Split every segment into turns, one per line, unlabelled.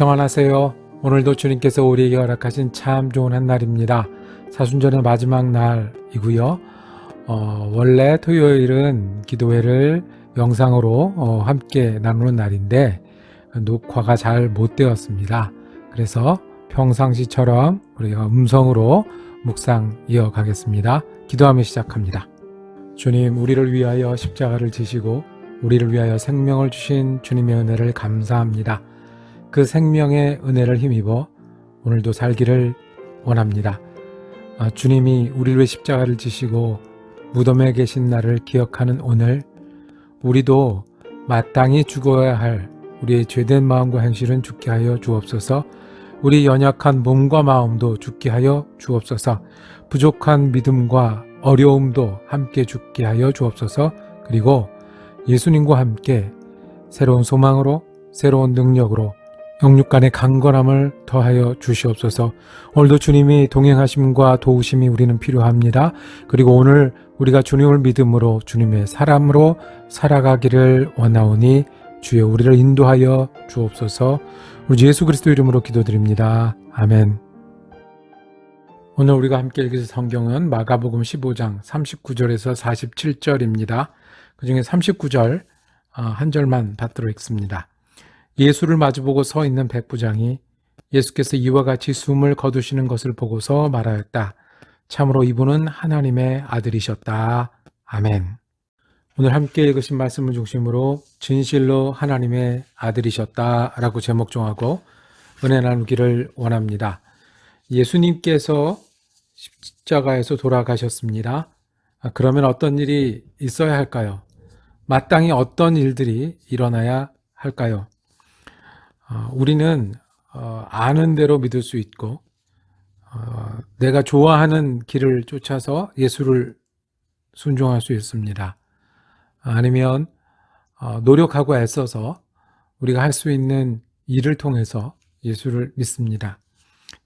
평안하세요. 오늘도 주님께서 우리에게 허락하신 참 좋은 한 날입니다. 사순절의 마지막 날이고요. 원래 토요일은 기도회를 영상으로 함께 나누는 날인데 녹화가 잘 못 되었습니다. 그래서 평상시처럼 우리가 음성으로 묵상 이어가겠습니다. 기도하며 시작합니다. 주님, 우리를 위하여 십자가를 지시고 우리를 위하여 생명을 주신 주님의 은혜를 감사합니다. 그 생명의 은혜를 힘입어 오늘도 살기를 원합니다. 주님이 우리를 위해 십자가를 지시고 무덤에 계신 날을 기억하는 오늘, 우리도 마땅히 죽어야 할 우리의 죄된 마음과 행실은 죽게 하여 주옵소서. 우리 연약한 몸과 마음도 죽게 하여 주옵소서. 부족한 믿음과 어려움도 함께 죽게 하여 주옵소서. 그리고 예수님과 함께 새로운 소망으로, 새로운 능력으로 영육 간의 강건함을 더하여 주시옵소서. 오늘도 주님이 동행하심과 도우심이 우리는 필요합니다. 그리고 오늘 우리가 주님을 믿음으로 주님의 사람으로 살아가기를 원하오니 주여 우리를 인도하여 주옵소서. 우리 예수 그리스도 이름으로 기도드립니다. 아멘. 오늘 우리가 함께 읽을 성경은 마가복음 15장 39절에서 47절입니다. 그 중에 39절 한 절만 받도록 읽습니다. 예수를 마주보고 서 있는 백부장이 예수께서 이와 같이 숨을 거두시는 것을 보고서 말하였다. 참으로 이분은 하나님의 아들이셨다. 아멘. 오늘 함께 읽으신 말씀을 중심으로 진실로 하나님의 아들이셨다 라고 제목 정하고 은혜 나누기를 원합니다. 예수님께서 십자가에서 돌아가셨습니다. 그러면 어떤 일이 있어야 할까요? 마땅히 어떤 일들이 일어나야 할까요? 우리는 아는 대로 믿을 수 있고 내가 좋아하는 길을 쫓아서 예수를 순종할 수 있습니다. 아니면 노력하고 애써서 우리가 할 수 있는 일을 통해서 예수를 믿습니다.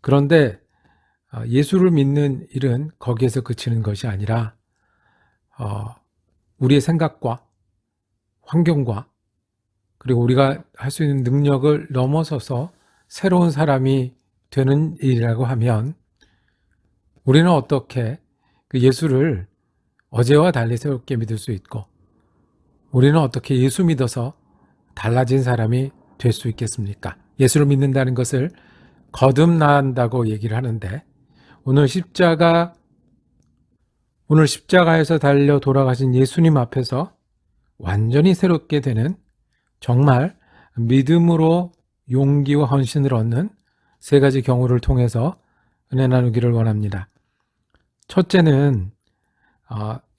그런데 예수를 믿는 일은 거기에서 그치는 것이 아니라 우리의 생각과 환경과 그리고 우리가 할 수 있는 능력을 넘어서서 새로운 사람이 되는 일이라고 하면 우리는 어떻게 그 예수를 어제와 달리 새롭게 믿을 수 있고 우리는 어떻게 예수 믿어서 달라진 사람이 될 수 있겠습니까? 예수를 믿는다는 것을 거듭난다고 얘기를 하는데 오늘 십자가에서 달려 돌아가신 예수님 앞에서 완전히 새롭게 되는 정말 믿음으로 용기와 헌신을 얻는 세 가지 경우를 통해서 은혜 나누기를 원합니다. 첫째는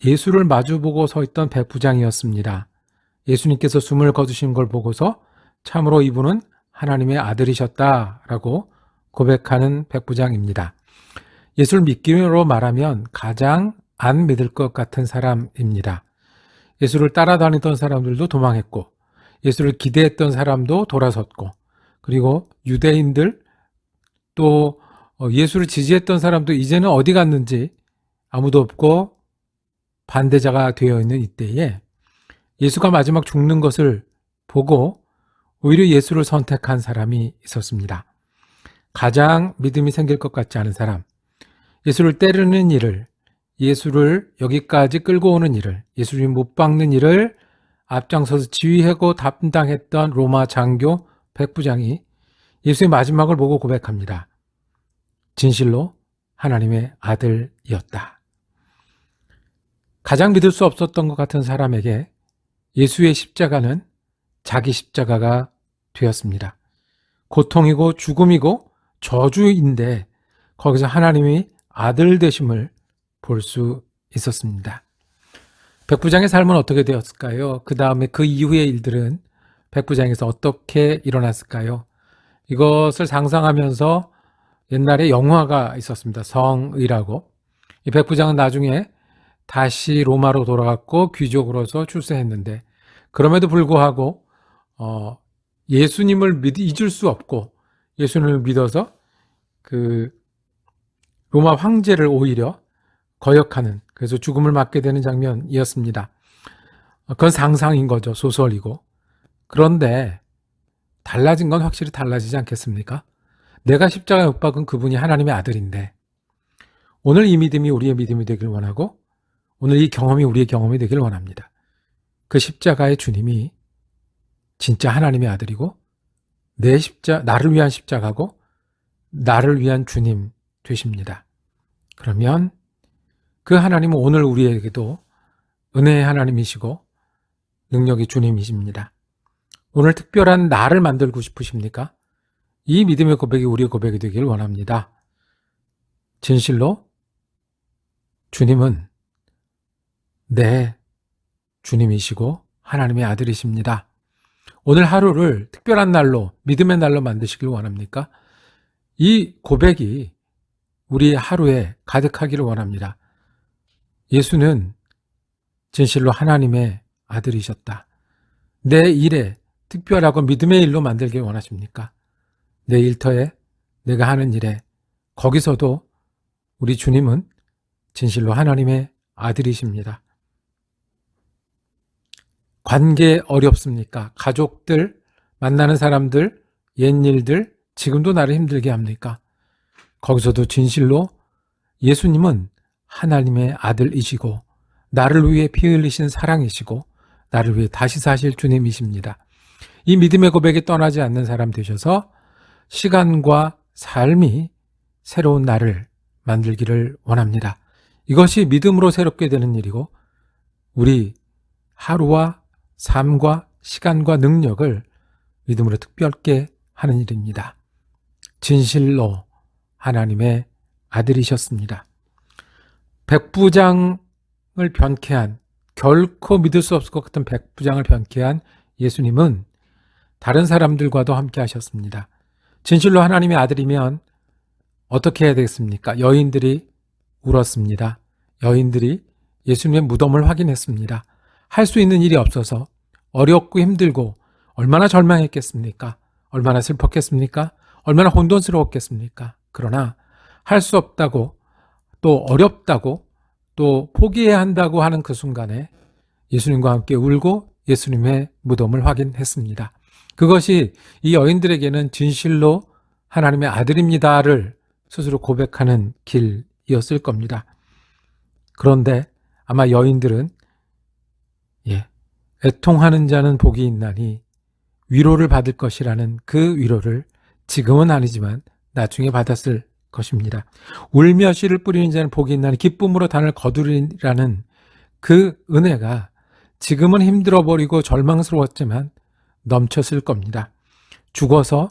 예수를 마주보고 서 있던 백부장이었습니다. 예수님께서 숨을 거두신 걸 보고서 참으로 이분은 하나님의 아들이셨다라고 고백하는 백부장입니다. 예수를 믿기로 말하면 가장 안 믿을 것 같은 사람입니다. 예수를 따라다니던 사람들도 도망했고 예수를 기대했던 사람도 돌아섰고 그리고 유대인들 또 예수를 지지했던 사람도 이제는 어디 갔는지 아무도 없고 반대자가 되어 있는 이때에 예수가 마지막 죽는 것을 보고 오히려 예수를 선택한 사람이 있었습니다. 가장 믿음이 생길 것 같지 않은 사람, 예수를 때리는 일을, 예수를 여기까지 끌고 오는 일을, 예수를 못 박는 일을 앞장서서 지휘하고 담당했던 로마 장교 백부장이 예수의 마지막을 보고 고백합니다. 진실로 하나님의 아들이었다. 가장 믿을 수 없었던 것 같은 사람에게 예수의 십자가는 자기 십자가가 되었습니다. 고통이고 죽음이고 저주인데 거기서 하나님이 아들 되심을 볼 수 있었습니다. 백부장의 삶은 어떻게 되었을까요? 그 다음에 그 이후의 일들은 백부장에서 어떻게 일어났을까요? 이것을 상상하면서 옛날에 영화가 있었습니다. 성의라고. 이 백부장은 나중에 다시 로마로 돌아갔고 귀족으로서 출세했는데 그럼에도 불구하고 예수님을 잊을 수 없고 예수님을 믿어서 그 로마 황제를 오히려 거역하는 그래서 죽음을 맞게 되는 장면이었습니다. 그건 상상인 거죠. 소설이고. 그런데 달라진 건 확실히 달라지지 않겠습니까? 내가 십자가에 못 박은 그분이 하나님의 아들인데 오늘 이 믿음이 우리의 믿음이 되길 원하고 오늘 이 경험이 우리의 경험이 되길 원합니다. 그 십자가의 주님이 진짜 하나님의 아들이고 나를 위한 십자가고 나를 위한 주님 되십니다. 그러면 그 하나님은 오늘 우리에게도 은혜의 하나님이시고 능력의 주님이십니다. 오늘 특별한 나를 만들고 싶으십니까? 이 믿음의 고백이 우리의 고백이 되길 원합니다. 진실로 주님은 내 주님이시고 하나님의 아들이십니다. 오늘 하루를 특별한 날로 믿음의 날로 만드시길 원합니까? 이 고백이 우리 하루에 가득하기를 원합니다. 예수는 진실로 하나님의 아들이셨다. 내 일에 특별하고 믿음의 일로 만들길 원하십니까? 내 일터에 내가 하는 일에 거기서도 우리 주님은 진실로 하나님의 아들이십니다. 관계 어렵습니까? 가족들, 만나는 사람들, 옛일들, 지금도 나를 힘들게 합니까? 거기서도 진실로 예수님은 하나님의 아들이시고 나를 위해 피 흘리신 사랑이시고 나를 위해 다시 사실 주님이십니다. 이 믿음의 고백에 떠나지 않는 사람 되셔서 시간과 삶이 새로운 나를 만들기를 원합니다. 이것이 믿음으로 새롭게 되는 일이고 우리 하루와 삶과 시간과 능력을 믿음으로 특별하게 하는 일입니다. 진실로 하나님의 아들이셨습니다. 백부장을 변케한 결코 믿을 수 없을 것 같은 백부장을 변케한 예수님은 다른 사람들과도 함께 하셨습니다. 진실로 하나님의 아들이면 어떻게 해야 되겠습니까? 여인들이 울었습니다. 여인들이 예수님의 무덤을 확인했습니다. 할 수 있는 일이 없어서 어렵고 힘들고 얼마나 절망했겠습니까? 얼마나 슬펐겠습니까? 얼마나 혼돈스러웠겠습니까? 그러나 할 수 없다고 또 어렵다고 또 포기해야 한다고 하는 그 순간에 예수님과 함께 울고 예수님의 무덤을 확인했습니다. 그것이 이 여인들에게는 진실로 하나님의 아들입니다를 스스로 고백하는 길이었을 겁니다. 그런데 아마 여인들은 애통하는 자는 복이 있나니 위로를 받을 것이라는 그 위로를 지금은 아니지만 나중에 받았을 것입니다. 울며 씨를 뿌리는 자는 복이 있나니 기쁨으로 단을 거두리라는 그 은혜가 지금은 힘들어버리고 절망스러웠지만 넘쳤을 겁니다. 죽어서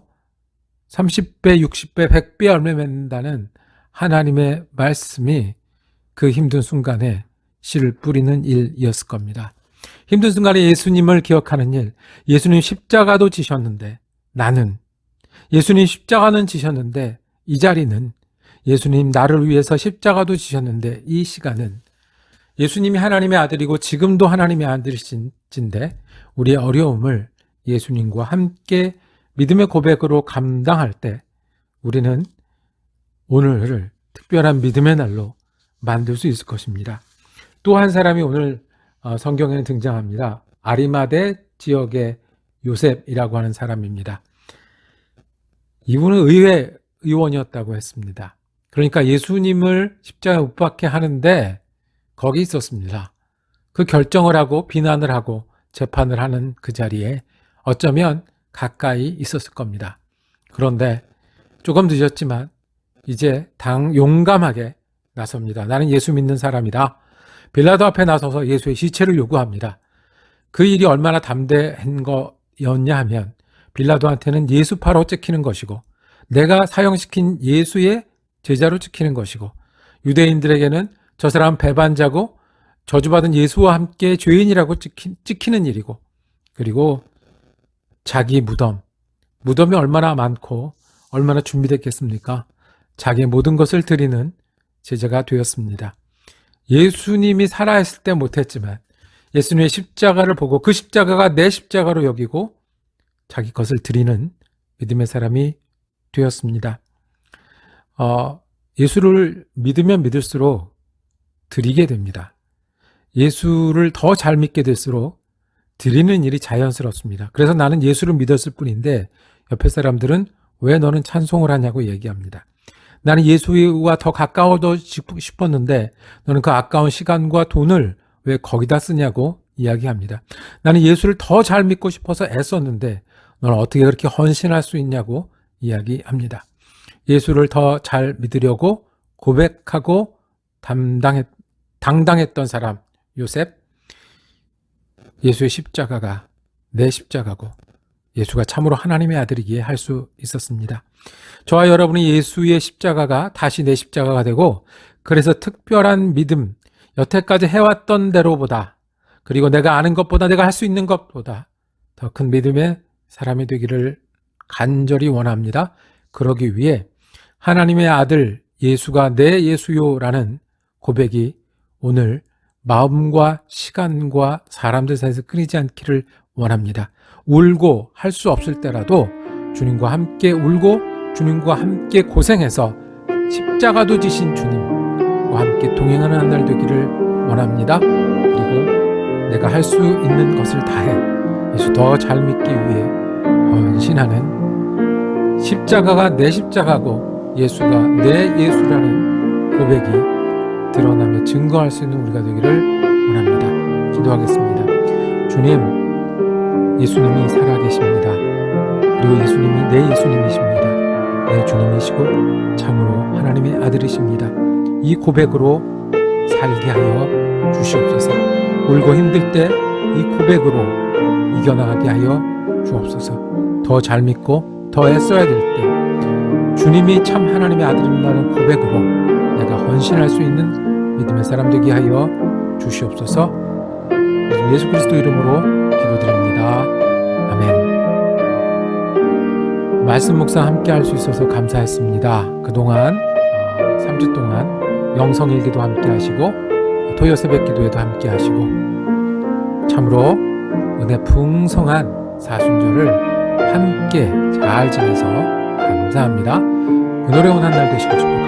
30배, 60배, 100배 열매 맺는다는 하나님의 말씀이 그 힘든 순간에 씨를 뿌리는 일이었을 겁니다. 힘든 순간에 예수님을 기억하는 일, 예수님 십자가도 지셨는데 나는 예수님 십자가는 지셨는데 이 자리는 예수님 나를 위해서 십자가도 지셨는데 이 시간은 예수님이 하나님의 아들이고 지금도 하나님의 아들이신데 우리의 어려움을 예수님과 함께 믿음의 고백으로 감당할 때 우리는 오늘을 특별한 믿음의 날로 만들 수 있을 것입니다. 또 한 사람이 오늘 성경에는 등장합니다. 아리마대 지역의 요셉이라고 하는 사람입니다. 이분은 의회 의원이었다고 했습니다. 그러니까 예수님을 십자가에 못 박게 하는데 거기 있었습니다. 그 결정을 하고 비난을 하고 재판을 하는 그 자리에 어쩌면 가까이 있었을 겁니다. 그런데 조금 늦었지만 이제 용감하게 나섭니다. 나는 예수 믿는 사람이다. 빌라도 앞에 나서서 예수의 시체를 요구합니다. 그 일이 얼마나 담대한 거였냐 하면 빌라도한테는 예수파로 찍히는 것이고 내가 사형시킨 예수의 제자로 찍히는 것이고 유대인들에게는 저 사람 배반자고 저주받은 예수와 함께 죄인이라고 찍히는 일이고 그리고 자기 무덤이 얼마나 많고 얼마나 준비됐겠습니까? 자기의 모든 것을 드리는 제자가 되었습니다. 예수님이 살아있을 때 못했지만 예수님의 십자가를 보고 그 십자가가 내 십자가로 여기고 자기 것을 드리는 믿음의 사람이 되었습니다. 예수를 믿으면 믿을수록 드리게 됩니다. 예수를 더 잘 믿게 될수록 드리는 일이 자연스럽습니다. 그래서 나는 예수를 믿었을 뿐인데 옆에 사람들은 왜 너는 찬송을 하냐고 얘기합니다. 나는 예수와 더 가까워도 싶었는데 너는 그 아까운 시간과 돈을 왜 거기다 쓰냐고 이야기합니다. 나는 예수를 더 잘 믿고 싶어서 애썼는데 너는 어떻게 그렇게 헌신할 수 있냐고 이야기합니다. 예수를 더 잘 믿으려고 고백하고 당당했던 사람 요셉, 예수의 십자가가 내 십자가고 예수가 참으로 하나님의 아들이기에 할 수 있었습니다. 저와 여러분이 예수의 십자가가 다시 내 십자가가 되고 그래서 특별한 믿음, 여태까지 해왔던 대로보다 그리고 내가 아는 것보다 내가 할 수 있는 것보다 더 큰 믿음의 사람이 되기를 간절히 원합니다. 그러기 위해 하나님의 아들 예수가 내 예수요라는 고백이 오늘 마음과 시간과 사람들 사이에서 끊이지 않기를 원합니다. 울고 할 수 없을 때라도 주님과 함께 울고 주님과 함께 고생해서 십자가도 지신 주님과 함께 동행하는 한 날 되기를 원합니다. 그리고 내가 할 수 있는 것을 다해 예수 더 잘 믿기 위해 헌신하는 십자가가 내 십자가고 예수가 내 예수라는 고백이 드러나며 증거할 수 있는 우리가 되기를 원합니다. 기도하겠습니다. 주님, 예수님이 살아계십니다. 그리고 예수님이 내 예수님이십니다. 내 주님이시고 참으로 하나님의 아들이십니다. 이 고백으로 살게 하여 주시옵소서. 울고 힘들 때 이 고백으로 이겨나가게 하여 주옵소서. 더 잘 믿고 더 애써야 될 때 주님이 참 하나님의 아들이라는 고백으로 내가 헌신할 수 있는 믿음의 사람 되게 하여 주시옵소서. 예수 그리스도 이름으로 기도드립니다. 아멘. 말씀 묵상 함께 할 수 있어서 감사했습니다. 그동안 3주 동안 영성일기도 함께 하시고 토요 새벽 기도에도 함께 하시고 참으로 은혜 풍성한 사순절을 함께 잘 지내서 감사합니다. 은혜로운 한 날 되시길 축복합니다.